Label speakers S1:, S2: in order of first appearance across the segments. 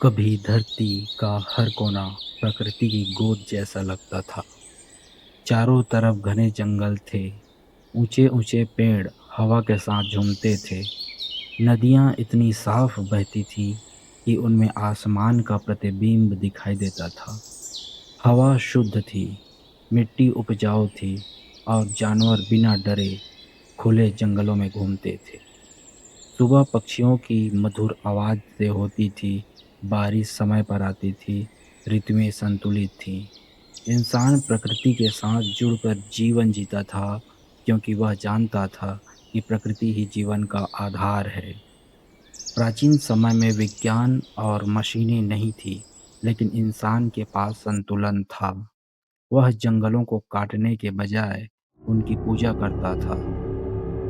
S1: कभी धरती का हर कोना प्रकृति की गोद जैसा लगता था। चारों तरफ घने जंगल थे, ऊंचे ऊंचे पेड़ हवा के साथ झूमते थे। नदियां इतनी साफ बहती थी कि उनमें आसमान का प्रतिबिंब दिखाई देता था। हवा शुद्ध थी, मिट्टी उपजाऊ थी और जानवर बिना डरे खुले जंगलों में घूमते थे। सुबह पक्षियों की मधुर आवाज से होती थी, बारिश समय पर आती थी, ऋतुएं संतुलित थीं। इंसान प्रकृति के साथ जुड़कर जीवन जीता था, क्योंकि वह जानता था कि प्रकृति ही जीवन का आधार है। प्राचीन समय में विज्ञान और मशीनें नहीं थी, लेकिन इंसान के पास संतुलन था। वह जंगलों को काटने के बजाय उनकी पूजा करता था।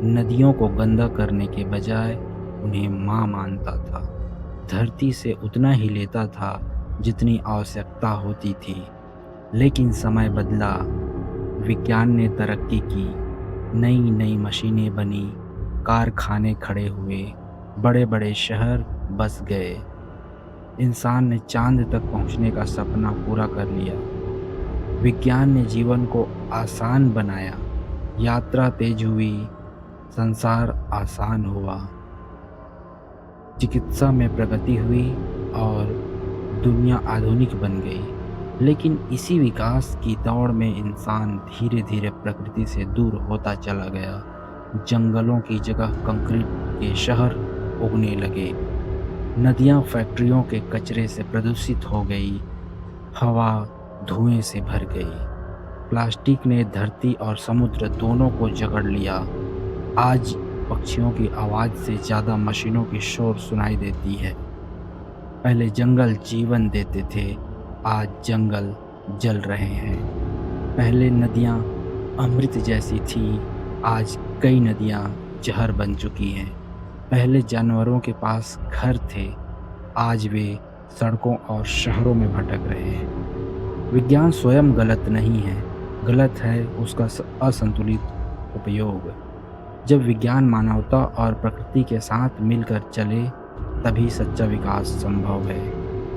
S1: नदियों को गंदा करने के बजाय उन्हें माँ मानता था। धरती से उतना ही लेता था जितनी आवश्यकता होती थी। लेकिन समय बदला, विज्ञान ने तरक्की की, नई नई मशीनें बनी, कारखाने खड़े हुए, बड़े बड़े शहर बस गए। इंसान ने चांद तक पहुंचने का सपना पूरा कर लिया। विज्ञान ने जीवन को आसान बनाया, यात्रा तेज हुई, संसार आसान हुआ, चिकित्सा में प्रगति हुई और दुनिया आधुनिक बन गई। लेकिन इसी विकास की दौड़ में इंसान धीरे धीरे प्रकृति से दूर होता चला गया। जंगलों की जगह कंक्रीट के शहर उगने लगे। नदियां फैक्ट्रियों के कचरे से प्रदूषित हो गई। हवा धुएं से भर गई। प्लास्टिक ने धरती और समुद्र दोनों को जकड़ लिया। आज पक्षियों की आवाज से ज्यादा मशीनों की शोर सुनाई देती है। पहले जंगल जीवन देते थे, आज जंगल जल रहे हैं। पहले नदियां अमृत जैसी थी, आज कई नदियां जहर बन चुकी हैं। पहले जानवरों के पास घर थे, आज वे सड़कों और शहरों में भटक रहे हैं। विज्ञान स्वयं गलत नहीं है, गलत है उसका असंतुलित उपयोग। जब विज्ञान मानवता और प्रकृति के साथ मिलकर चले, तभी सच्चा विकास संभव है।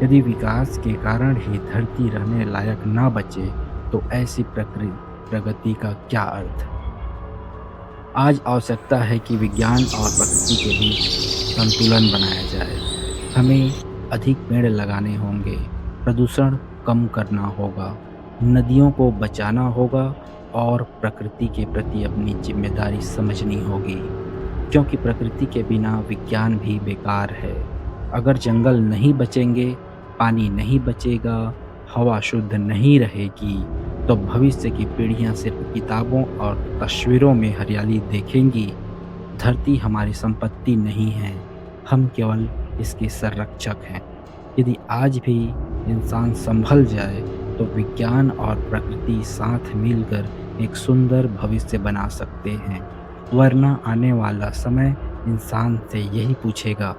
S1: यदि विकास के कारण ही धरती रहने लायक ना बचे, तो ऐसी प्रगति का क्या अर्थ। आज आवश्यकता है कि विज्ञान और प्रकृति के बीच संतुलन बनाया जाए। हमें अधिक पेड़ लगाने होंगे, प्रदूषण कम करना होगा, नदियों को बचाना होगा और प्रकृति के प्रति अपनी जिम्मेदारी समझनी होगी, क्योंकि प्रकृति के बिना विज्ञान भी बेकार है। अगर जंगल नहीं बचेंगे, पानी नहीं बचेगा, हवा शुद्ध नहीं रहेगी, तो भविष्य की पीढ़ियां सिर्फ किताबों और तस्वीरों में हरियाली देखेंगी। धरती हमारी संपत्ति नहीं है, हम केवल इसके संरक्षक हैं। यदि आज भी इंसान संभल जाए, तो विज्ञान और प्रकृति साथ मिलकर एक सुंदर भविष्य बना सकते हैं। वरना आने वाला समय इंसान से यही पूछेगा,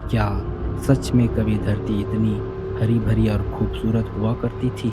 S1: क्या सच में कभी धरती इतनी हरी भरी और खूबसूरत हुआ करती थी।